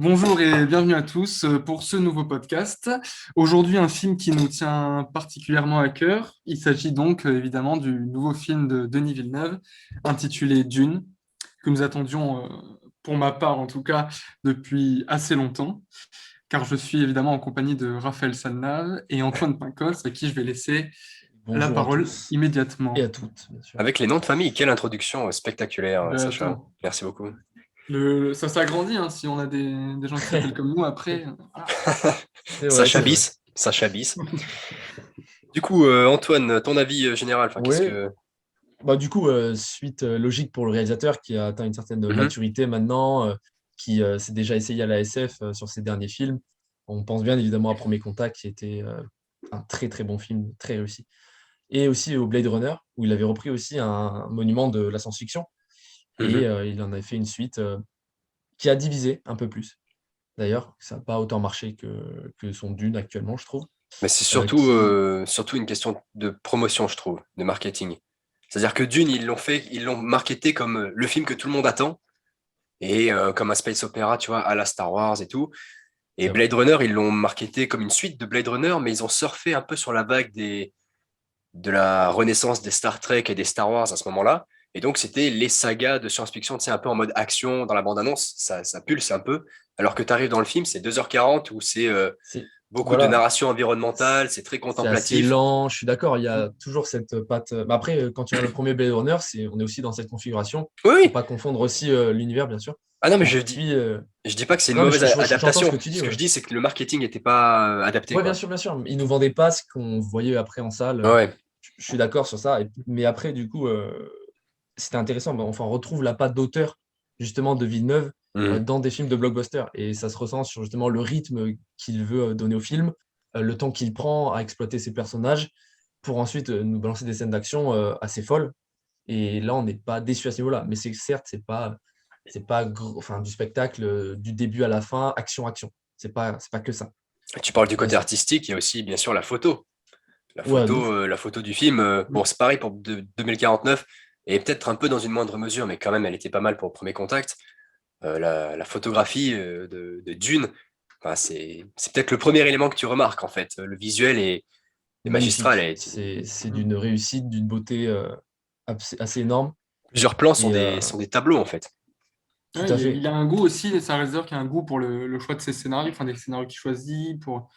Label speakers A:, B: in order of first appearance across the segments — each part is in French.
A: Bonjour et bienvenue à tous pour ce nouveau podcast. Aujourd'hui, un film qui nous tient particulièrement à cœur. Il s'agit donc évidemment du nouveau film de Denis Villeneuve intitulé Dune, que nous attendions, pour ma part en tout cas, depuis assez longtemps, car je suis évidemment en compagnie de Raphaël Salnave et Antoine Pincos, à qui je vais laisser la
B: Bonjour à
A: parole
B: tous et à
A: immédiatement.
B: toutes, bien sûr.
C: Avec les noms de famille, quelle introduction spectaculaire,
A: Ben,
C: Sacha.
A: attends,
C: Merci beaucoup.
A: ça s'agrandit, hein, si on a des gens qui s'appellent comme nous après. Voilà.
B: C'est vrai,
C: Sacha
B: c'est vrai.
C: Bis. Sacha Bis. Du coup, Antoine, ton avis général, enfin, qu'est-ce
B: Oui,
C: que...
B: du coup, suite logique pour le réalisateur qui a atteint une certaine
C: Mhm.
B: maturité maintenant, qui s'est déjà essayé à la SF sur ses derniers films. On pense bien évidemment à Premier Contact, qui était un très très bon film, très réussi. Et aussi au Blade Runner, où il avait repris aussi un monument de la science-fiction. Et
C: Mhm.
B: il en avait fait une suite qui a divisé un peu plus. D'ailleurs, ça n'a pas autant marché que son Dune actuellement, je trouve.
C: Mais c'est
B: Qui
C: surtout une question de promotion, je trouve, de marketing. C'est-à-dire que Dune, ils l'ont marketé comme le film que tout le monde attend, et comme un space opéra, tu vois, à la Star Wars et tout. Et
B: C'est vrai.
C: Blade Runner, ils l'ont marketé comme une suite de Blade Runner, mais ils ont surfé un peu sur la vague de la renaissance des Star Trek et des Star Wars à ce moment-là. Et donc, c'était les sagas de science-fiction, tu sais, un peu en mode action dans la bande-annonce, ça pulse un peu. Alors que tu arrives dans le film, c'est 2h40 où c'est
B: C'est
C: beaucoup de
B: voilà,
C: narration environnementale, c'est très
B: c'est assez
C: contemplatif.
B: lent, je suis d'accord, il y a toujours cette patte. Après, quand tu regardes le premier Blade Runner, on est aussi dans cette configuration.
C: Oui,
B: Faut
C: oui.
B: pas confondre aussi l'univers, bien sûr.
C: Ah non, mais
B: Et puis,
C: je dis pas que c'est une
B: non, mais
C: mauvaise
B: j'entends ce
C: adaptation.
B: que tu dis,
C: Ce que
B: ouais.
C: je dis, c'est que le marketing n'était pas adapté,
B: Ouais, bien
C: quoi.
B: sûr, bien sûr. Ils nous vendaient pas ce qu'on voyait après en salle.
C: Ouais.
B: Je suis d'accord sur ça. Mais après, du coup, c'était intéressant. Enfin, on retrouve la patte d'auteur, justement, de Villeneuve
C: Mhm.
B: dans des films de blockbuster. Et ça se ressent sur justement le rythme qu'il veut donner au film, le temps qu'il prend à exploiter ses personnages pour ensuite nous balancer des scènes d'action assez folles. Et là, on n'est pas déçu à ce niveau-là. Mais certes, enfin, du spectacle du début à la fin, action, action. C'est pas que ça.
C: Tu parles du
B: Il y a
C: côté
B: ça.
C: artistique, il y a aussi, bien sûr, la photo.
B: Ouais, de ouf.
C: La photo du film, bon,
B: Oui.
C: c'est pareil pour 2049, et peut-être un peu dans une moindre mesure, mais quand même, elle était pas mal pour Premier Contact. La photographie de Dune, enfin, c'est peut-être le premier élément que tu remarques, en fait. Le visuel est magistral.
B: Magnifique. C'est d'une réussite, d'une beauté assez énorme.
C: Plusieurs plans
B: Et
C: sont des tableaux, en fait.
B: tout
A: Ouais,
B: à
A: il
B: fait.
A: a un goût aussi, c'est un réalisateur qui a un goût pour le choix de ses scénarios, enfin des scénarios qu'il choisit, pour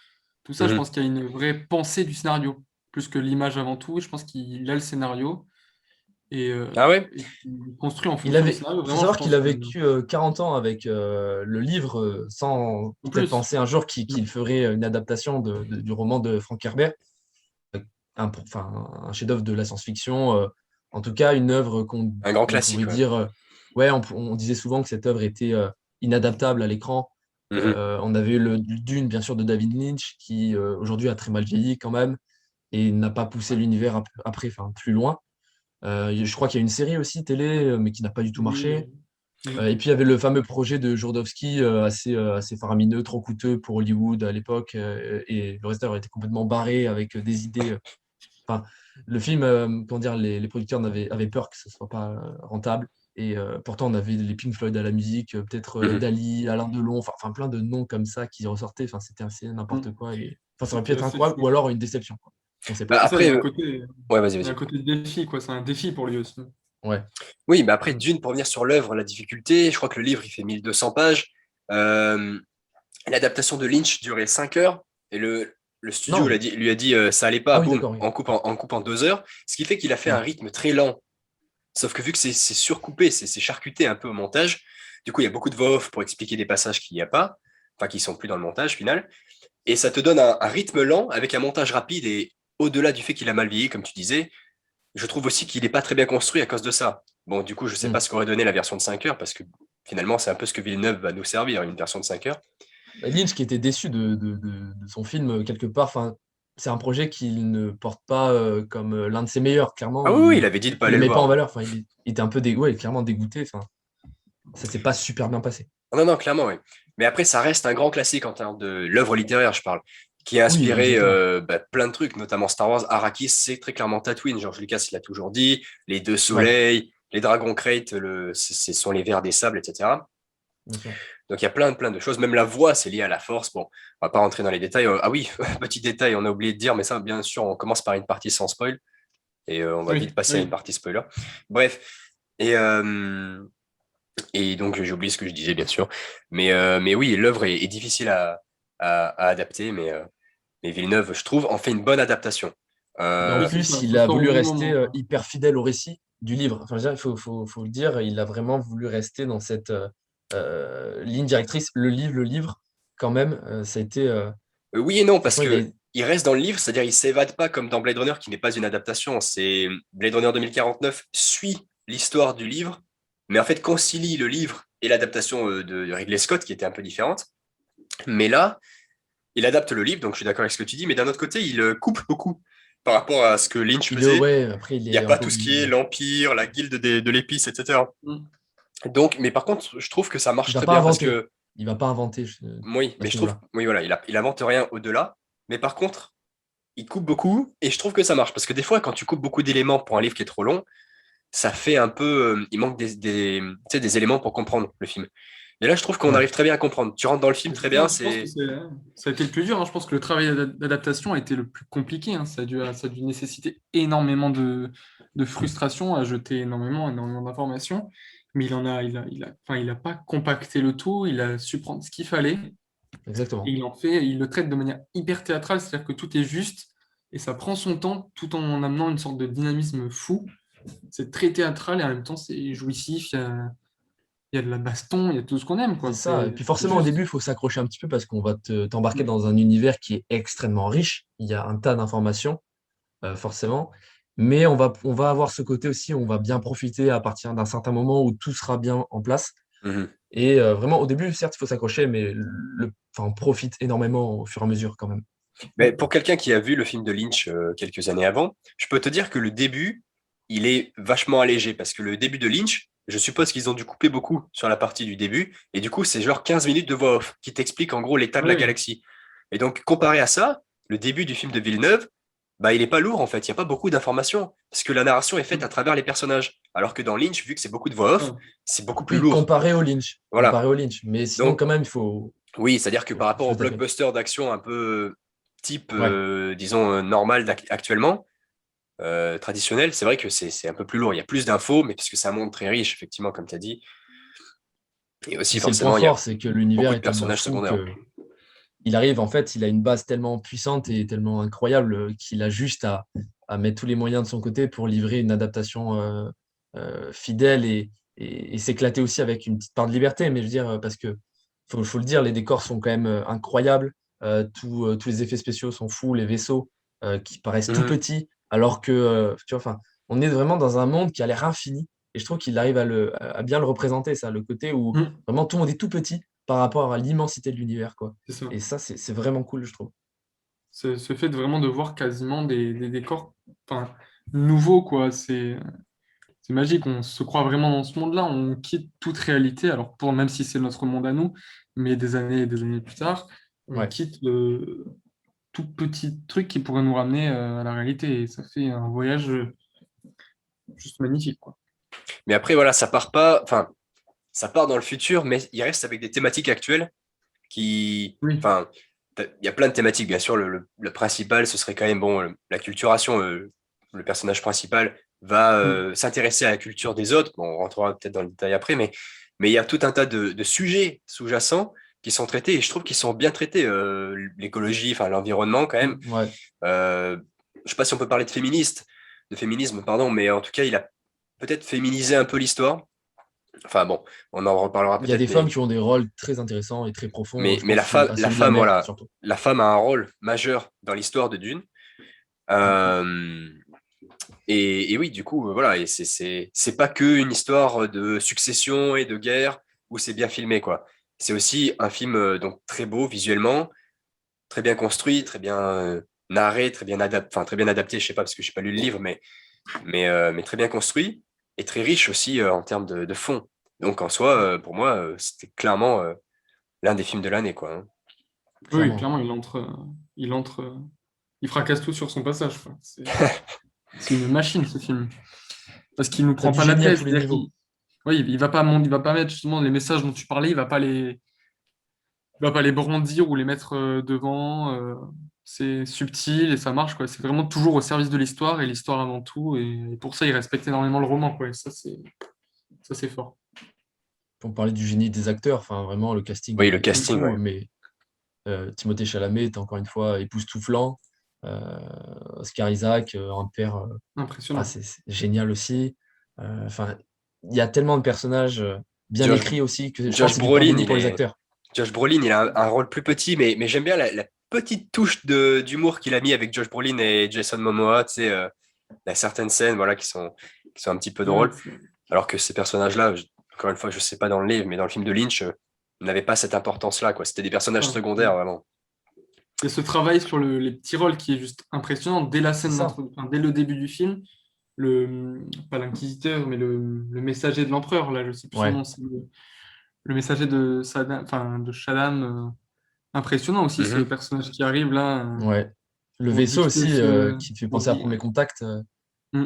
A: tout ça, je
C: Mhm.
A: pense qu'il y a une vraie pensée du scénario, plus que l'image avant tout. Je pense qu'il a le scénario
C: Ah ouais?
A: et il construit en fonction du scénario.
B: Il faut
A: Vraiment, je
B: savoir qu'il
A: pense
B: a
A: que,
B: vécu 40 ans avec le livre sans
A: en
B: peut-être
A: plus,
B: penser un jour qu'il ferait une adaptation du roman de Frank Herbert, enfin, un chef-d'œuvre de la science-fiction. En tout cas, une œuvre
C: Un grand
B: on pouvait
C: classique, ouais.
B: dire, ouais, on disait souvent que cette œuvre était inadaptable à l'écran.
C: Mhm.
B: On avait eu le Dune, bien sûr, de David Lynch, qui aujourd'hui a très mal vieilli quand même et n'a pas poussé l'univers après, enfin, plus loin. Je crois qu'il y a une série aussi télé, mais qui n'a pas du tout
A: oui,
B: marché.
A: mm.
B: Et puis il y avait le fameux projet de Jodorowsky, assez faramineux, trop coûteux pour Hollywood à l'époque, et le réalisateur était complètement barré avec des idées. Enfin, le film, comment dire, les producteurs avaient peur que ce soit pas rentable. Et pourtant, on avait les Pink Floyd à la musique, peut-être
C: Mhm.
B: Dali, Alain Delon, enfin plein de noms comme ça qui ressortaient. Enfin, c'était assez n'importe
A: Mm.
B: quoi. Et, enfin, ça aurait pu
A: C'était
B: être
A: assez
B: incroyable ou
A: fou.
B: alors une déception, quoi. On ne sait
C: Bah
B: pas.
A: C'est ça,
C: après, ouais, vas-y,
A: il y a un
C: vas-y.
A: côté défi, quoi. C'est un défi pour lui aussi.
B: Ouais.
C: Oui, mais après, Dune, pour venir sur l'œuvre, la difficulté, je crois que le livre, il fait 1200 pages. Euh, L'adaptation de Lynch durait 5 heures et le studio
B: Non.
C: lui a dit ça allait pas,
B: Ah oui,
C: boum,
B: d'accord, oui.
C: on coupe en 2 heures. Ce qui fait qu'il a fait un
B: Ouais.
C: rythme très lent. Sauf que vu que c'est surcoupé, c'est charcuté un peu au montage, du coup, il y a beaucoup de voix off pour expliquer des passages qu'il n'y a pas, enfin, qui sont plus dans le montage final. Et ça te donne un rythme lent avec un montage rapide et au-delà du fait qu'il a mal vieilli, comme tu disais, je trouve aussi qu'il n'est pas très bien construit à cause de ça. Bon, du coup, je ne sais
B: Hmm.
C: pas ce qu'aurait donné la version de 5 heures parce que finalement, c'est un peu ce que Villeneuve va nous servir, une version de 5 heures.
B: Bah, Lynch qui était déçu de son film quelque part. Enfin, c'est un projet qu'il ne porte pas comme l'un de ses meilleurs. Clairement,
C: Ah oui, oui, il avait dit de ne pas
B: il
C: aller
B: le
C: le
B: met pas en
C: voir.
B: valeur. Enfin, il était un peu ouais, clairement dégoûté. Enfin, ça s'est pas super bien passé.
C: Non, non, clairement, oui. Mais après, ça reste un grand classique en termes de l'œuvre littéraire, je parle, qui a
B: Oui,
C: inspiré
B: exactement.
C: plein de trucs, notamment Star Wars. Arrakis, c'est très clairement Tatooine. George Lucas, il l'a toujours dit. Les deux
B: Ouais.
C: soleils, les dragons Krayt, ce sont les vers des sables, etc.
B: bien sûr.
C: Donc il y a plein de choses. Même la voix, c'est lié à la force. Bon, on va pas rentrer dans les détails. Ah oui, petit détail, on a oublié de dire, mais ça, bien sûr, on commence par une partie sans spoil et on va vite
A: Oui,
C: passer à une
A: oui.
C: partie spoiler. Bref, et donc j'ai oublié ce que je disais, bien sûr. Mais oui, l'œuvre est difficile à adapter, mais Villeneuve, je trouve, en fait une bonne adaptation.
B: Et en
A: Oui,
C: Euh,
A: c'est
B: plus,
A: ça,
B: il
A: ça
B: a
A: sort au
B: voulu
A: bon
B: rester
A: moment, quoi.
B: hyper fidèle au récit du livre. Enfin, je veux dire, faut le dire, il a vraiment voulu rester dans cette ligne directrice. Le livre, quand même, ça a été.
C: oui et non, parce
B: Franchement, il a.
C: que il reste dans le livre, c'est-à-dire il s'évade pas comme dans Blade Runner, qui n'est pas une adaptation. C'est Blade Runner 2049 suit l'histoire du livre, mais en fait concilie le livre et l'adaptation de Ridley Scott, qui était un peu différente. Mais là, il adapte le livre, donc je suis d'accord avec ce que tu dis, mais d'un autre côté, il coupe beaucoup par rapport à ce que Lynch faisait.
B: Ouais, après, il
C: Il n'y a
B: est un
C: pas
B: peu
C: tout ce
B: obligé.
C: qui est l'Empire, la guilde de l'épice, etc.
A: Mm.
C: Donc, mais par contre, je trouve que ça
B: Il
C: marche
B: va
C: très
B: pas
C: bien parce
B: inventer.
C: que,
B: Il va pas inventer
C: oui,
B: à
C: mais
B: ce
C: je trouve,
B: niveau-là.
C: oui, voilà, il invente rien au-delà. Mais par contre, il coupe beaucoup et je trouve que ça marche parce que des fois, quand tu coupes beaucoup d'éléments pour un livre qui est trop long, ça fait un peu, il manque tu sais, des éléments pour comprendre le film. Et là, je trouve qu'on
B: Ouais.
C: arrive très bien à comprendre. Tu rentres dans le film
A: Mais
C: très
A: c'est
C: bien,
A: ça, je pense que
C: c'est,
A: ça a été le plus dur, hein. Je pense que le travail d'adaptation a été le plus compliqué, hein. Ça a dû nécessiter énormément de frustration, à jeter énormément d'informations. Mais enfin, il a pas compacté le tout, il a su prendre ce qu'il fallait et
B: Exactement.
A: il le traite de manière hyper théâtrale, c'est-à-dire que tout est juste et ça prend son temps tout en amenant une sorte de dynamisme fou. C'est très théâtral et en même temps c'est jouissif, il y a de la baston, il y a tout ce qu'on aime,
B: C'est
A: quoi.
B: ça. Et puis
A: C'est
B: forcément, au
A: juste.
B: début, il faut s'accrocher un petit peu parce qu'on va t'embarquer
A: Mm.
B: dans un univers qui est extrêmement riche. Il y a un tas d'informations, forcément. Mais on va avoir ce côté aussi, on va bien profiter à partir d'un certain moment où tout sera bien en place.
C: Mhm.
B: Et vraiment, au début, certes, il faut s'accrocher, mais enfin, on profite énormément au fur et à mesure quand même.
C: Mais pour quelqu'un qui a vu le film de Lynch quelques années avant, je peux te dire que le début, il est vachement allégé parce que le début de Lynch, je suppose qu'ils ont dû couper beaucoup sur la partie du début et du coup, c'est genre 15 minutes de voix off qui t'explique en gros l'état de
A: Oui,
C: la
A: oui.
C: galaxie. Et donc, comparé à ça, le début du film de Villeneuve, bah, il est pas lourd en fait, il n'y a pas beaucoup d'informations parce que la narration est faite à
A: Mm.
C: travers les personnages. Alors que dans Lynch, vu que c'est beaucoup de voix off,
A: Ah.
C: c'est beaucoup plus
B: Oui,
C: lourd.
B: comparé au Lynch. Comparé
C: Voilà.
B: au Lynch. Mais sinon,
C: Donc,
B: quand même, il faut,
C: oui, c'est-à-dire que par rapport
B: faut
C: au
B: se taper.
C: blockbuster d'action un peu type,
B: Ouais.
C: disons, normal actuellement, traditionnel, c'est vrai que c'est un peu plus lourd. Il y a plus d'infos, mais parce que c'est un monde très riche, effectivement, comme tu as dit. Et aussi,
B: Puis c'est le point
C: forcément, il y a
B: fort, c'est que l'univers
C: beaucoup de
B: est tellement
C: personnages
B: fou
C: secondaires.
B: que il arrive, en fait, il a une base tellement puissante et tellement incroyable qu'il a juste à mettre tous les moyens de son côté pour livrer une adaptation fidèle et s'éclater aussi avec une petite part de liberté. Mais je veux dire, parce que faut le dire, les décors sont quand même incroyables. Tous les effets spéciaux sont fous, les vaisseaux qui paraissent tout
C: Mhm.
B: petits, alors que tu vois, enfin, on est vraiment dans un monde qui a l'air infini. Et je trouve qu'il arrive à bien le représenter, ça, le côté où
A: Mm.
B: vraiment tout le monde est tout petit par rapport à l'immensité de l'univers, quoi.
A: C'est ça.
B: Et ça, c'est vraiment cool, je trouve.
A: Ce fait de vraiment de voir quasiment des décors, enfin, nouveaux, quoi. C'est magique. On se croit vraiment dans ce monde-là. On quitte toute réalité. Alors, même si c'est notre monde à nous, mais des années et des années plus tard, on
B: Ouais.
A: quitte tout petit truc qui pourrait nous ramener à la réalité. Et ça fait un voyage juste magnifique, quoi.
C: Mais après, voilà, ça part pas, enfin, ça part dans le futur, mais il reste avec des thématiques actuelles qui,
A: Oui.
C: enfin, il y a plein de thématiques, bien sûr. Le principal, ce serait quand même, bon, la culturation. Le personnage principal va
A: Mm.
C: s'intéresser à la culture des autres. Bon, on rentrera peut-être dans le détail après, mais il y a tout un tas de sujets sous-jacents qui sont traités et je trouve qu'ils sont bien traités. L'écologie, enfin, l'environnement, quand même.
B: Ouais.
C: Je ne sais pas si on peut parler de féminisme, pardon, mais en tout cas, il a peut-être féminisé un peu l'histoire. Enfin bon, on en reparlera
B: Il y a
C: peut-être,
B: des femmes qui ont des rôles très intéressants et très profonds.
C: mais
B: Je pense à
C: la
B: celui de la
C: femme,
B: mère,
C: voilà,
B: surtout.
C: la femme a un rôle majeur dans l'histoire de Dune. Euh, et oui, du coup, voilà, et c'est pas que une histoire de succession et de guerre où c'est bien filmé, quoi. C'est aussi un film donc très beau visuellement, très bien construit, très bien narré, très bien adapté. Je sais pas parce que j'ai pas lu le livre, mais très bien construit et très riche aussi en termes de fond. Donc en soi, pour moi, c'était clairement l'un des films de l'année, quoi. Hein.
A: Oui,
B: Clairement.
A: clairement, il entre, il fracasse tout sur son passage, quoi. C'est une machine, ce film. Parce qu'il nous
B: C'est
A: prend
B: du
A: pas la
B: génie à
A: tête.
B: tous les
A: C'est-à-dire
B: niveaux.
A: Oui, il va pas mettre justement les messages dont tu parlais, il va pas les brandir ou les mettre devant. C'est subtil et ça marche, quoi. C'est vraiment toujours au service de l'histoire et l'histoire avant tout. Et pour ça, il respecte énormément le roman, quoi. Et ça, c'est fort.
B: Pour parler du génie des acteurs, enfin vraiment le casting
C: Oui, le
B: est
C: casting,
B: fou,
C: ouais.
B: mais Timothée Chalamet est encore une fois époustouflant. Oscar Isaac, un père,
A: Impressionnant.
B: c'est génial aussi. Enfin, il y a tellement de personnages bien
C: Josh,
B: écrits aussi que je pense que
C: Josh
B: c'est du point
C: Brolin,
B: béni pour les acteurs.
C: Josh Brolin, il a un rôle plus petit, mais j'aime bien la petite touche d'humour qu'il a mis avec Josh Brolin et Jason Momoa. Tu sais, il y a certaines scènes voilà, qui sont un petit peu
A: Ouais,
C: drôles. Alors que ces personnages-là, encore une fois, je ne sais pas dans le livre, mais dans le film de Lynch, ils n'avaient pas cette importance-là, quoi. C'était des personnages secondaires, vraiment.
A: il y a ce travail sur les petits rôles qui est juste impressionnant dès la
B: C'est
A: scène
B: ça.
A: d'introduction, dès le début du film. Pas l'inquisiteur, mais le messager de l'empereur, là, je sais plus son
B: Ouais.
A: nom, c'est le messager de Saddam, enfin, de Shaddam. Impressionnant aussi ce
C: Mhm.
A: personnage qui arrive là
B: Ouais. Le
A: pour
B: vaisseau
A: dicter
B: aussi,
A: ce.
B: qui te fait
A: Pour
B: penser à
A: dire.
B: Premier Contact,
A: Mm.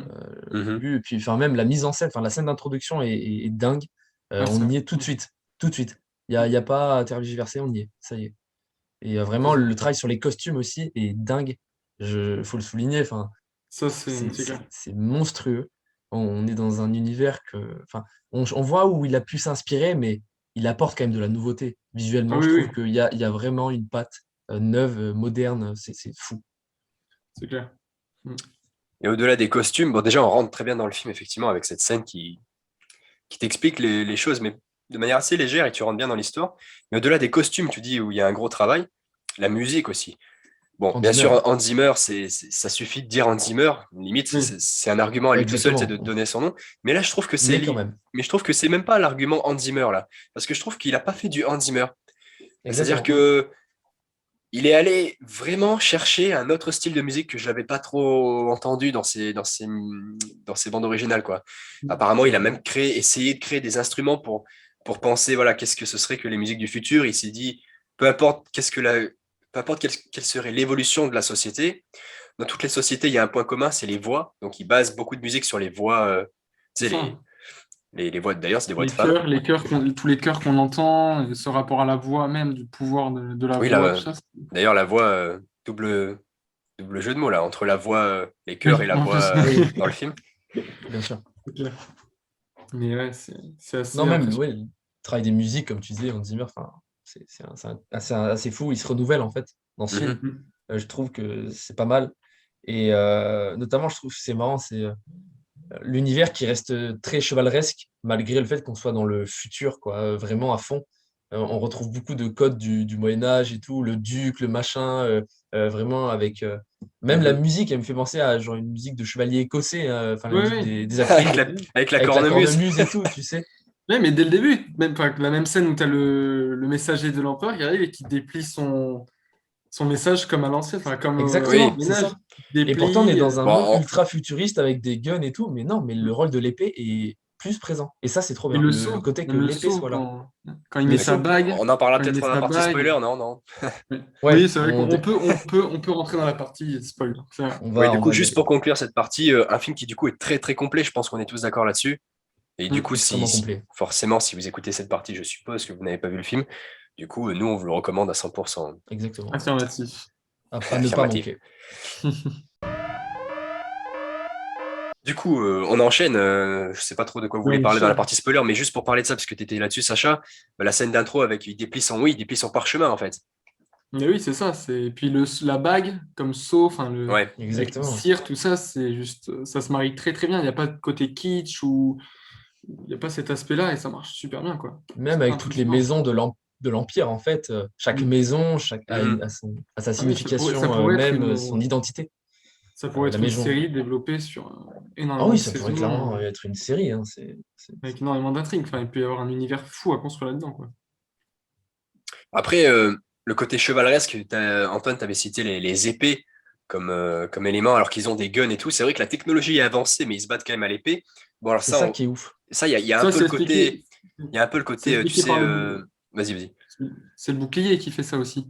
B: au
C: Mhm.
B: début. Et puis, enfin, même la mise en scène, enfin, la scène d'introduction est dingue.
A: Ouais, c'est
B: On
A: vrai.
B: y est tout de suite. Tout de suite. Il y a pas à tergiverser, on y est. Ça y est. Et
A: C'est
B: vraiment,
A: ça,
B: le travail sur les costumes aussi est dingue. Faut le souligner. Enfin,
A: ça, c'est clair.
B: c'est monstrueux. On est dans un univers que, enfin, on voit où il a pu s'inspirer, mais il apporte quand même de la nouveauté.
A: Ah
B: Visuellement,
A: oui,
B: je
A: oui,
B: trouve qu'il y a vraiment une patte neuve, moderne. C'est fou.
A: c'est clair. Mm.
C: Et au-delà des costumes, bon, déjà, on rentre très bien dans le film, effectivement, avec cette scène qui t'explique les choses, mais de manière assez légère et tu rentres bien dans l'histoire. Mais au-delà des costumes, tu dis où il y a un gros travail, la musique aussi. Bon,
B: Hans
C: bien
B: Zimmer,
C: sûr, Hans Zimmer, ça suffit de dire Hans Zimmer. Limite,
A: Oui,
C: c'est un argument à lui tout seul, c'est
B: exactement.
C: de donner son nom. Mais là, je trouve que
B: Mais quand même,
C: mais je trouve que c'est même pas l'argument Hans Zimmer là, parce que je trouve qu'il a pas fait du Hans Zimmer. C'est-à-dire
B: exactement.
C: que il est allé vraiment chercher un autre style de musique que je n'avais pas trop entendu dans ses bandes originales, quoi. Apparemment, il a même essayé de créer des instruments pour penser, voilà, qu'est-ce que ce serait que les musiques du futur. Il s'est dit, peu importe peu importe quelle serait l'évolution de la société, dans toutes les sociétés, il y a un point commun, c'est les voix. Donc, il base beaucoup de musique sur les voix,
A: c'est
C: tu sais,
A: ça.
C: les voix, d'ailleurs, c'est des voix de femmes.
A: Tous les chœurs qu'on entend, et ce rapport à la voix même, du pouvoir de la
C: Oui,
A: voix, tout
C: là,
A: ça.
C: d'ailleurs, la voix, double jeu de mots, là, entre la voix, les chœurs et
A: Oui,
C: la
A: en
C: voix
A: plus.
B: Oui,
C: dans le film.
B: bien sûr.
A: C'est clair. Mais ouais, c'est
B: Non,
A: assez
B: même,
A: impressionnant.
B: ouais, le travail des musiques, comme tu disais, Hans Zimmer, enfin, assez fou. Il se renouvelle, en fait, dans ce film.
C: Mhm.
A: Mm.
B: Je trouve que c'est pas mal. Et notamment, je trouve que c'est marrant, c'est l'univers qui reste très chevaleresque, malgré le fait qu'on soit dans le futur, quoi, vraiment à fond. On retrouve beaucoup de codes du Moyen-Âge et tout, le duc, le machin, vraiment avec. Même la
C: Mhm.
B: musique, elle me fait penser à genre une musique de chevalier écossais, enfin la
A: Oui,
B: musique
A: oui.
B: des
C: Avec
B: Atrides,
C: avec la
B: avec la
C: cornemuse.
B: cornemuse et tout, tu sais.
A: Ouais, mais dès le début, même, enfin, la même scène où tu as le messager de l'empereur qui arrive et qui déplie son message comme à l'ancienne, enfin, comme au
B: Exactement,
C: Oui.
B: c'est
A: ménage,
B: ça.
A: qui
B: Et pourtant, on est
A: déplie.
B: dans un
C: Bon,
B: monde ultra futuriste avec des guns et tout, mais non, mais le
A: Mm.
B: rôle de l'épée est plus présent. Et ça, c'est trop
A: Et
B: bien.
A: le
B: Le
A: saut,
B: côté que
A: même le
B: l'épée
A: saut,
B: soit là.
A: quand il met
B: Le
A: sa
B: saut.
A: bague,
C: on en parlera
A: quand il
C: peut-être
A: met
C: dans la
A: sa
C: partie
A: bague.
C: spoiler, non, non.
A: Oui,
B: Ouais,
A: oui, c'est vrai qu'on peut rentrer dans la partie spoil. C'est vrai.
B: on
C: Oui,
B: va,
C: du
B: on
C: coup,
B: va y
C: juste
B: aller.
C: pour conclure cette partie, un film qui du coup est très très complet, je pense qu'on est tous d'accord là-dessus. Et du
A: Mm.
C: coup,
B: Extrêmement complet.
C: forcément, si vous écoutez cette partie, je suppose que vous n'avez pas vu le film. Du coup, nous, on vous le recommande à 100%.
B: Exactement.
A: Affirmatif.
B: À ne pas
C: Affirmatif.
B: manquer.
C: Du coup, on enchaîne. Je sais pas trop de quoi vous
A: Et
C: voulez
A: on
C: parler dans la
A: enchaîne.
C: partie spoiler, mais juste pour parler de ça, parce que tu étais là-dessus, Sacha, bah, la scène d'intro avec il déplie son parchemin en fait.
A: Mais oui, c'est ça. Et puis la bague, comme sceau, enfin,
C: Ouais.
A: avec la
B: Exactement.
A: cire, tout ça, c'est juste, ça se marie très très bien. Il n'y a pas de côté kitsch ou il n'y a pas cet aspect-là et ça marche super bien, quoi.
B: Même
A: C'est
B: avec toutes les
A: impressionnant.
B: maisons de l'Empire, en fait, chaque
A: Mm.
B: maison
C: Mhm.
B: a sa
A: Ah oui, ça
B: signification
A: pourrait être
B: même, son identité.
A: ça pourrait
B: La
A: être une
B: maison.
A: série développée sur
B: Ah
A: énormément
B: oui,
A: de
B: ça pourrait
A: saisons,
B: clairement être une série, hein.
A: avec énormément d'intrigues. Enfin, il peut y avoir un univers fou à construire là-dedans, quoi.
C: Après, le côté chevaleresque, Antoine, tu avais cité les épées comme élément, alors qu'ils ont des guns et tout. C'est vrai que la technologie est avancée, mais ils se battent quand même à l'épée. Bon, alors
B: C'est ça qui est ouf.
C: ça, il y a un
A: Ça,
C: peu
A: c'est
C: le
A: expliqué,
C: côté, il y a un peu le
A: c'est
C: côté, tu
A: expliqué
C: sais,
A: par
C: vas-y, vas-y.
A: c'est le bouclier qui fait ça aussi.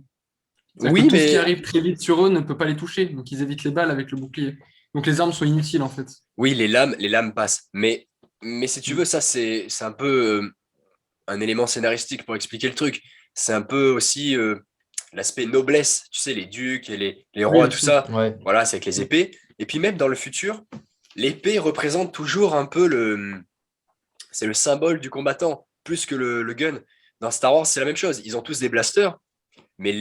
A: C'est-à-dire
C: Oui,
A: que tout ce qui
C: mais
A: arrive très vite sur eux ne peut pas les toucher, donc ils évitent les balles avec le bouclier. Donc les armes sont inutiles en fait.
C: oui, les lames passent. Mais Mais si tu
A: Mm.
C: veux, ça, c'est un peu un élément scénaristique pour expliquer le truc. C'est un peu aussi l'aspect noblesse, tu sais, les ducs et les
A: Oui,
C: rois, tout
A: aussi.
C: ça.
B: Ouais,
C: Voilà, c'est avec les
A: Mm.
C: épées. Et puis même dans le futur, l'épée représente toujours un peu c'est le symbole du combattant, plus que le gun. Dans Star Wars, c'est la même chose. Ils ont tous des blasters, mais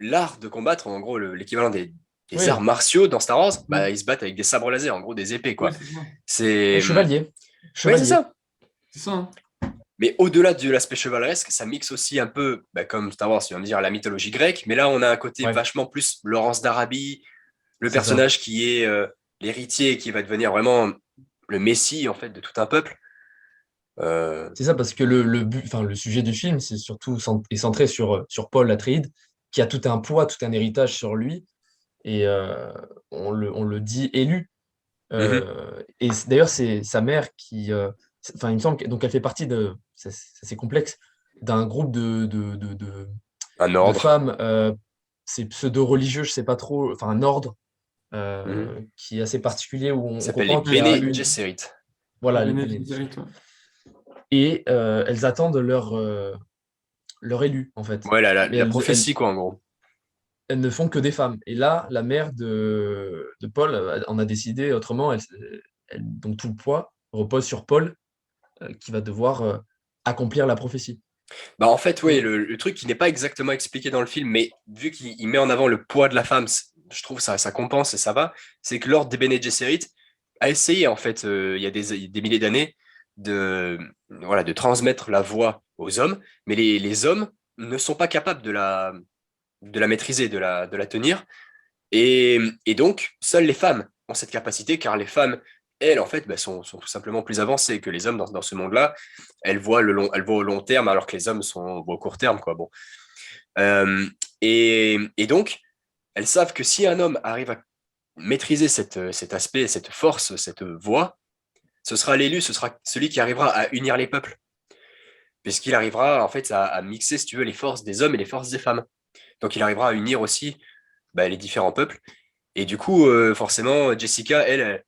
C: l'art de combattre, en gros, l'équivalent des arts
B: oui,
C: martiaux dans Star Wars, bah,
A: Mm.
C: ils se battent avec des sabres laser, en gros, des épées,
A: Oui,
C: quoi.
A: c'est ça.
B: ouais,
C: C'est.
B: chevalier.
C: Oui, c'est
B: Chevalier.
C: ça.
A: C'est ça, hein.
C: Mais au-delà de l'aspect chevaleresque, ça mixe aussi un peu, bah, comme Star Wars, tu vas me dire, la mythologie grecque, mais là, on a un côté
B: Ouais,
C: vachement plus Laurence d'Arabie, le
B: c'est ça.
C: personnage qui est l'héritier et qui va devenir vraiment le messie, en fait, de tout un peuple. Euh,
B: C'est ça parce que enfin, le sujet du film, c'est surtout est centré sur Paul Atreides, qui a tout un poids, tout un héritage sur lui, et on le dit élu.
C: mhm.
B: D'ailleurs, c'est sa mère enfin, il me semble donc elle fait partie c'est assez complexe, d'un groupe
C: Un
B: de
C: ordre.
B: femmes, c'est pseudo-religieux, je sais pas trop, enfin un ordre
C: Mhm.
B: qui est assez particulier où
C: Ça
B: on
C: s'appelle les
B: comprend qu'il y
A: Ouais,
B: a
C: Bene
B: une,
C: Gesserit.
A: les
B: voilà,
A: Bene Gesserit, ouais.
B: et elles attendent leur élu en fait,
C: Ouais,
B: mais
C: la prophétie, quoi, en gros.
B: elles ne font que des femmes. Et là, la mère de Paul en a décidé autrement. Donc tout le poids repose sur Paul, qui va devoir accomplir la prophétie.
C: Bah, en fait, oui,
A: Mm.
C: le truc qui n'est pas exactement expliqué dans le film, mais vu qu'il met en avant le poids de la femme, je trouve ça compense et ça va, c'est que l'ordre des Bene Gesserit a essayé, en fait, il y a des milliers d'années, voilà, de transmettre la voix aux hommes, mais les hommes ne sont pas capables de la maîtriser, de la tenir. Et donc, seules les femmes ont cette capacité, car les femmes, elles, en fait, bah, sont tout simplement plus avancées que les hommes dans ce monde-là. Elles voient au long terme, alors que les hommes voient au court terme, quoi. Bon. Euh, et donc, elles savent que si un homme arrive à maîtriser cet aspect, cette force, cette voix, ce sera l'élu, ce sera celui qui arrivera à unir les peuples, puisqu'il arrivera, en fait, à mixer, si tu veux, les forces des hommes et les forces des femmes. Donc, il arrivera à unir aussi bah, les différents peuples. Et du coup, forcément, Jessica, elle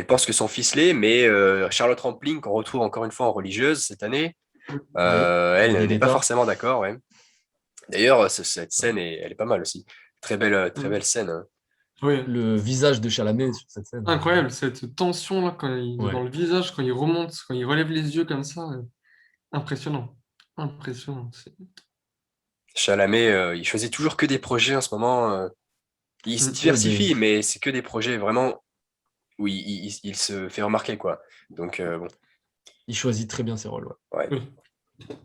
C: pense que son fils l'est, mais Charlotte Rampling, qu'on retrouve encore une fois en religieuse cette année,
B: Oui,
C: elle
B: ordonnée
C: n'est pas
B: d'État.
C: forcément d'accord. Ouais. D'ailleurs, cette scène, elle est pas mal aussi. Très
A: Mm.
C: belle scène, hein.
A: Oui.
B: Le visage de Chalamet sur cette scène.
A: Incroyable, cette tension-là, quand il est
B: Ouais.
A: dans le visage, quand il remonte, quand il relève les yeux comme ça, impressionnant. Impressionnant.
C: Chalamet, il choisit toujours que des projets en ce moment. Il se
A: Mm.
B: Oui,
C: diversifie, mais c'est que des projets vraiment où il se fait remarquer, quoi. Donc, bon,
B: il choisit très bien ses rôles. Ouais.
C: ouais,
A: Oui.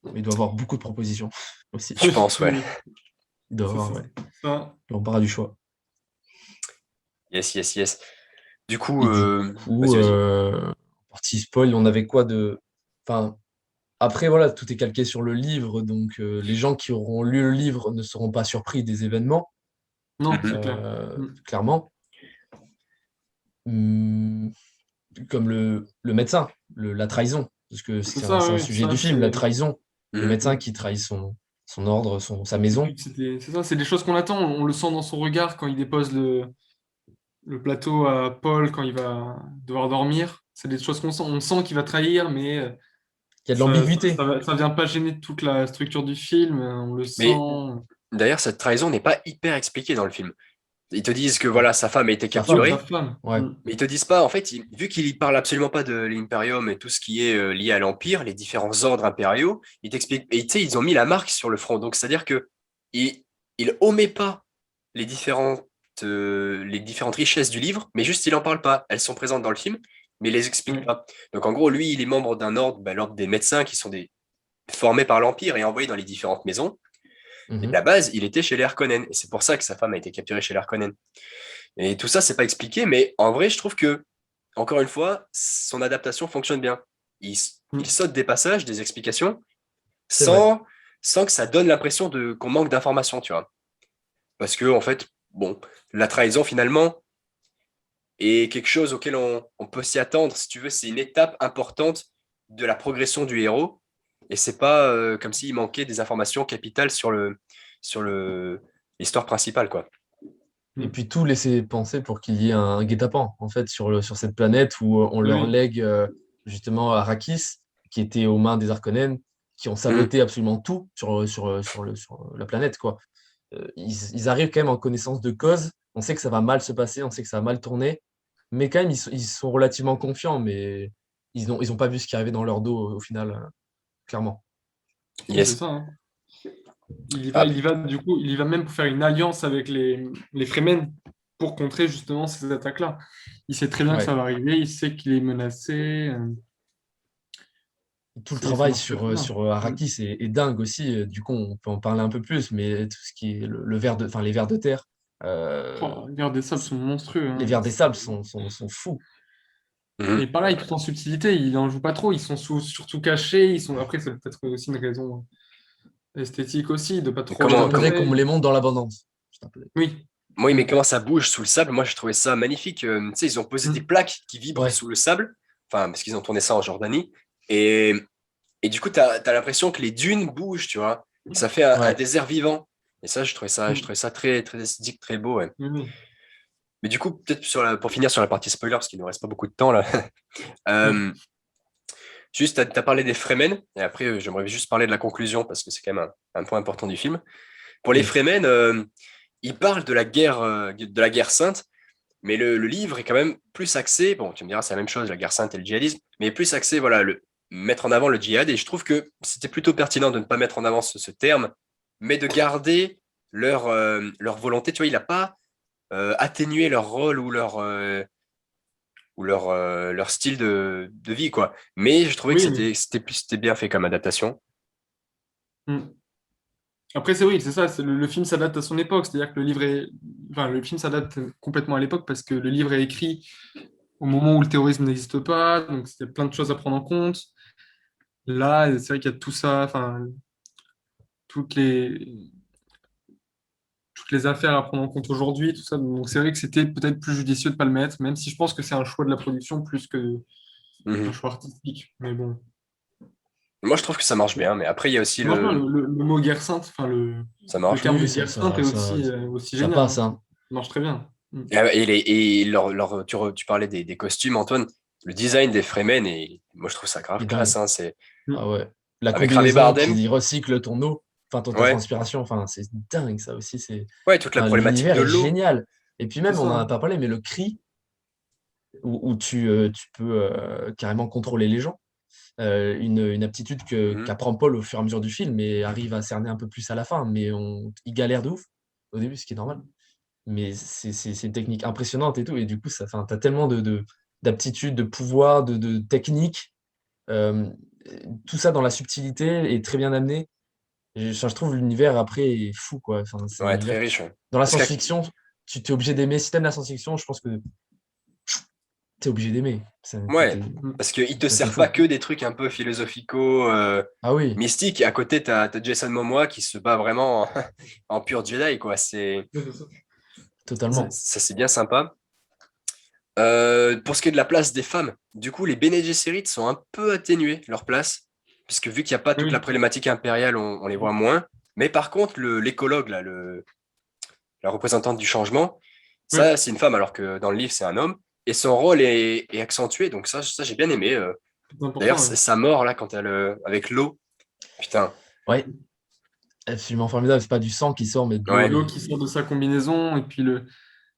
B: Mais il doit avoir beaucoup de propositions aussi.
C: je pense, ouais.
A: Oui,
B: Il doit
A: c'est
B: avoir,
A: ça.
B: ouais,
A: Ça.
B: l'embarras du choix.
C: Yes, yes, yes. Du coup,
B: Et du coup,
C: vas-y, vas-y.
B: partie spoil, on avait quoi de. Enfin, après, voilà, tout est calqué sur le livre, donc les gens qui auront lu le livre ne seront pas surpris des événements,
A: Non, c'est clair. Mm.
B: clairement. Hum, Comme le médecin, la trahison, parce que
A: C'est
B: c'est
A: ça,
B: un
A: oui,
B: sujet
A: ça,
B: du film, la
A: c'est.
B: trahison. Le
C: Mhm.
B: médecin
A: Mm.
B: qui trahit son ordre, sa
A: Et
B: maison.
A: puis, c'est ça, c'est des choses qu'on attend. On le sent dans son regard quand il dépose le plateau à Paul, quand il va devoir dormir. C'est des choses qu'on sent. On sent qu'il va trahir, mais
B: Il y a de l'ambiguïté.
A: ça vient pas gêner toute la structure du film. On le
C: Mais
A: sent.
C: d'ailleurs, cette trahison n'est pas hyper expliquée dans le film. Ils te disent que
B: Non,
C: voilà, sa femme a été
B: sa
A: Oui,
B: femme,
A: sa
C: capturée,
A: femme.
B: ouais.
A: Mm.
C: mais ils te disent pas, en fait, vu qu'il ne parle absolument pas de l'Imperium et tout ce qui est lié à l'Empire, les différents ordres impériaux, ils t'expliquent, et tu sais, ils ont mis la marque sur le front. Donc, c'est-à-dire que il omet pas les les différentes richesses du livre, mais juste il en parle pas. Elles sont présentes dans le film, mais il les explique
A: Oui.
C: pas. Donc, en gros, lui, il est membre d'un ordre, bah, l'ordre des médecins qui sont formés par l'Empire et envoyés dans les différentes maisons. Et à la
B: Mhm.
C: base, il était chez les Harkonnen. Et c'est pour ça que sa femme a été capturée chez les Harkonnen. Et tout ça, c'est pas expliqué, mais en vrai, je trouve que, encore une fois, son adaptation fonctionne bien. Il
A: Mm.
C: saute des passages, des explications,
B: C'est vrai.
C: sans, sans que ça donne l'impression qu'on manque d'informations, tu vois. Parce que, en fait, bon, la trahison, finalement, est quelque chose auquel on peut s'y attendre. Si tu veux, c'est une étape importante de la progression du héros. Et c'est pas comme s'il manquait des informations capitales sur l'histoire principale, quoi.
B: Et
A: Mm.
B: puis tout laissait penser pour qu'il y ait un guet-apens, en fait, sur cette planète où on leur
A: Oui,
B: lègue justement Arrakis, qui était aux mains des Harkonnen, qui ont
C: Mhm.
B: saboté absolument tout sur la planète, quoi. Ils arrivent quand même en connaissance de cause. On sait que ça va mal se passer, on sait que ça va mal tourner, mais quand même, ils sont relativement confiants, mais ils ont pas vu ce qui arrivait dans leur dos au final, clairement.
A: oui, c'est
C: Yes.
A: ça, hein.
C: Ah,
A: Il y va, du coup, il y va même pour faire une alliance avec les Fremen pour contrer justement ces attaques-là. Il sait très bien que
B: Ouais.
A: ça va arriver, il sait qu'il est menacé.
B: Tout le
A: Ça
B: travail
A: marche très très bien.
B: sur Arrakis est dingue aussi. Du coup, on peut en parler un peu plus, mais tout ce qui est le ver de, enfin, les vers de terre,
A: Oh, les gardes des sables sont monstrueux,
B: les
A: hein.
B: vers des sables sont fous.
C: mhm.
A: Et pareil, tout en subtilité, il n'en joue pas trop. Ils sont surtout cachés. Ils sont... Après, c'est peut-être aussi une raison esthétique aussi, de pas
C: Mais
A: trop
B: Je
A: les
B: t'imposerais qu'on
A: montrer.
B: me les montre dans l'abondance. Je t'imposerais.
A: Oui.
C: Oui, mais
A: Mm.
C: comment ça bouge sous le sable? Moi, j'ai trouvé ça magnifique. Tu sais, ils ont posé des
A: Mm.
C: plaques qui vibrent
B: Ouais,
C: sous le sable. Enfin, parce qu'ils ont tourné ça en Jordanie. Et, et du coup, tu as l'impression que les dunes bougent, tu vois. Ça fait un
B: ouais.
C: désert vivant. Et ça, je
A: Mm.
C: trouvais ça très, très esthétique, très beau. Ouais.
A: Oui, oui.
C: Mais du coup, peut-être pour finir sur la partie spoiler, parce qu'il ne nous reste pas beaucoup de temps là.
A: Ouais.
C: Euh, juste, tu as parlé des Fremen. Et après, j'aimerais juste parler de la conclusion, parce que c'est quand même un point important du film. Pour les
B: Yes.
C: Fremen, ils parlent de la guerre sainte. Mais le livre est quand même plus axé, bon, tu me diras, c'est la même chose, la guerre sainte et le djihadisme, mais plus axé, voilà, mettre en avant le djihad. Et je trouve que c'était plutôt pertinent de ne pas mettre en avant ce terme, mais de garder leur volonté. Tu vois, il n'a pas atténué leur rôle ou leur style de vie, quoi. Mais je trouvais que
A: Oui.
C: c'était bien fait comme adaptation.
A: Mm. Après, c'est oui, c'est ça. Le film s'adapte à son époque. C'est-à-dire que enfin, le film s'adapte complètement à l'époque parce que le livre est écrit au moment où le terrorisme n'existe pas. Donc, il y a plein de choses à prendre en compte. Là, c'est vrai qu'il y a tout ça, enfin, toutes les, toutes les affaires à prendre en compte aujourd'hui, tout ça. Donc, c'est vrai que c'était peut-être plus judicieux de ne pas le mettre, même si je pense que c'est un choix de la production plus que un
C: Mhm.
A: choix artistique. Mais bon.
C: Moi, je trouve que ça marche bien, mais après, il y a aussi
A: Ça marche bien. Le mot guerre sainte, enfin,
C: Ça
A: le
C: marche.
A: terme
B: Oui,
A: de guerre sainte est aussi
B: ça
A: génial,
B: passe,
A: hein.
B: hein.
A: Ça marche très bien. Mm.
C: Tu parlais des costumes, Antoine. Le design des Fremen, et moi je trouve ça
B: Il
C: grave
B: est
C: classe.
B: dingue.
C: Hein,
B: Ah ouais. La
C: avec Javier
B: combinaison
C: Bardem,
B: qui recycle ton eau, enfin ta
C: ouais,
B: transpiration, enfin c'est dingue ça aussi.
C: ouais, toute la
B: Enfin,
C: problématique
B: l'univers
C: de
B: est
C: l'eau.
B: génial. Et puis
A: C'est
B: même, on
A: ça,
B: n'en a
A: hein.
B: pas parlé, mais le cri, où tu peux carrément contrôler les gens. Une aptitude
C: Mhm,
B: qu'apprend Paul au fur et à mesure du film et arrive à cerner un peu plus à la fin, mais il galère de ouf au début, ce qui est normal. Mais c'est une technique impressionnante et tout. Et du coup, tu as tellement d'aptitudes, de pouvoirs, de techniques. euh, tout ça dans la subtilité est très bien amené. Je trouve l'univers après est fou, quoi. Enfin, c'est un
C: ouais, très
B: univers
C: riche. Ouais.
B: dans la
C: Parce que,
B: science-fiction, tu t'es obligé d'aimer. Si t'aimes la science-fiction, je pense que t'es obligé d'aimer.
C: ouais, parce qu'il te
B: C'est assez
C: sert pas
B: fou.
C: que des trucs un peu philosophicaux,
B: Ah oui,
C: mystiques. Et à côté, t'as Jason Momoa qui se bat vraiment en pur Jedi, quoi.
A: Ouais, c'est ça.
B: totalement.
C: Ça, c'est bien sympa. Pour ce qui est de la place des femmes, du coup, les Bene Gesserit sont un peu atténués, leur place, puisque vu qu'il n'y a pas toute la
A: Oui,
C: problématique impériale, on les voit moins. Mais par contre, l'écologue, là, la représentante du changement,
A: oui,
C: ça, c'est une femme, alors que dans le livre, c'est un homme. Et son rôle est accentué, donc ça j'ai bien aimé.
A: c'est
C: D'ailleurs,
A: important, ouais.
C: sa mort, là, quand elle, avec l'eau, putain,
B: Ouais, absolument formidable. C'est pas du sang qui sort, mais de l'eau.
C: ouais.
A: L'eau qui sort de sa combinaison, et puis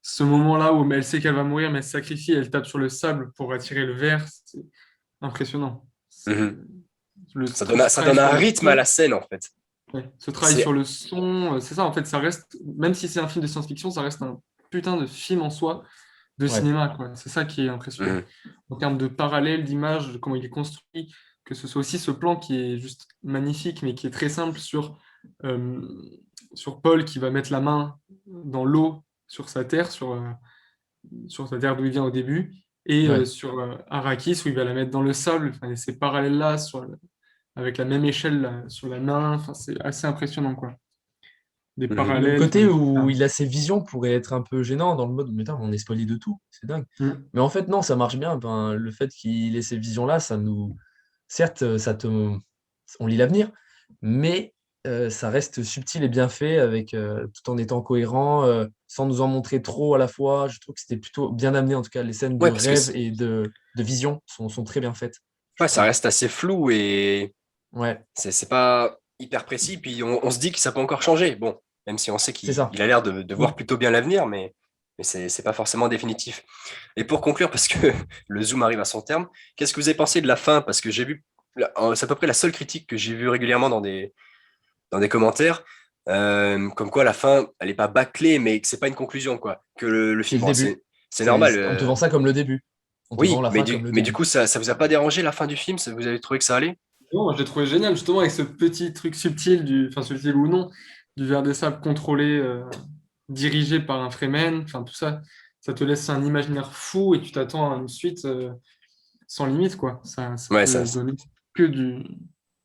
A: ce moment-là où elle sait qu'elle va mourir, mais elle se sacrifie, elle tape sur le sable pour attirer le verre, c'est impressionnant.
C: Mhm.
A: Ce
C: Ça
A: travail
C: donne un
A: sur le
C: rythme à
A: son,
C: la scène, en fait.
A: ouais, ce travail sur
C: C'est,
A: le son, c'est ça, en fait, ça reste, même si c'est un film de science-fiction, ça reste un putain de film en soi, de
B: Ouais,
A: cinéma, quoi. C'est ça qui est impressionnant.
C: Mhm.
A: En termes de parallèle, d'image, de comment il est construit, que ce soit aussi ce plan qui est juste magnifique, mais qui est très simple euh, sur Paul qui va mettre la main dans l'eau sur sa terre, sur sa terre d'où il vient au début, et
B: ouais.
A: sur Arrakis où il va la mettre dans le sable. Enfin, il y a ces parallèles-là avec la même échelle là, sur la main. Enfin, c'est assez impressionnant, quoi. Des
C: Mhm.
B: Le
A: parallèles.
B: côté où
A: Ah.
B: il a ses visions pourrait être un peu gênant dans le mode, mais putain, on est spoilé de tout, c'est dingue.
A: Mm.
B: Mais en fait, non, ça marche bien. Ben, le fait qu'il ait ces visions-là, ça nous. Certes, on lit l'avenir, mais ça reste subtil et bien fait, tout en étant cohérent, sans nous en montrer trop à la fois. Je trouve que c'était plutôt bien amené, en tout cas, les scènes de
C: Ouais, parce que
B: rêve et de vision sont très bien faites. je
C: ouais, ça
B: trouve.
C: reste assez flou et
B: Ouais,
C: c'est pas hyper précis. Puis on se dit que ça peut encore changer. Bon, même si on sait
B: c'est
C: qu'il
B: ça.
C: il a l'air de
A: Mm.
C: voir plutôt bien l'avenir, mais c'est pas forcément définitif. Et pour conclure, parce que le zoom arrive à son terme, qu'est-ce que vous avez pensé de la fin? Parce que j'ai vu, c'est à peu près la seule critique que j'ai vue régulièrement dans des commentaires, comme quoi la fin, elle n'est pas bâclée, mais que c'est pas une conclusion, quoi. Que le
B: C'est
C: film,
B: le
C: bon,
B: début.
C: c'est normal.
B: On te vend ça comme le début. On te vend
C: Oui,
B: la fin comme le
C: mais du
B: début.
C: coup, ça vous a pas dérangé la fin du film? Vous avez trouvé que ça allait?
A: Non, moi, je l'ai trouvé génial, justement, avec ce petit truc subtil, enfin subtil ou non, du verre de sable contrôlé, dirigé par un Fremen, enfin tout ça, ça te laisse un imaginaire fou et tu t'attends à une suite sans limite, quoi. Ça
C: Ouais,
A: peut donner que du...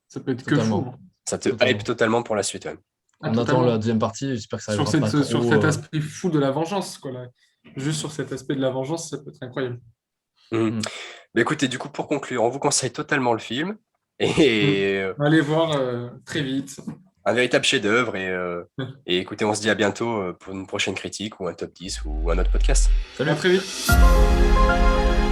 A: Ça peut être que fou,
B: Totalement.
A: hein.
C: ça te hype
B: Totalement.
C: totalement pour la suite. Ouais.
A: Ah,
B: On attend la
A: totalement.
B: deuxième partie. J'espère que ça
A: Sur
B: arrivera pas
A: sur
B: trop.
A: cet aspect fou de la vengeance, quoi, là. Juste sur cet aspect de la vengeance, ça peut être incroyable.
C: Mhm.
B: Hmm.
C: Mais écoutez, du coup, pour conclure, on vous conseille totalement le film. Et
A: Allez voir très vite.
C: un véritable chef-d'œuvre. Et écoutez, on se dit à bientôt pour une prochaine critique ou un top 10 ou un autre podcast.
A: À
B: Salut!
A: très vite.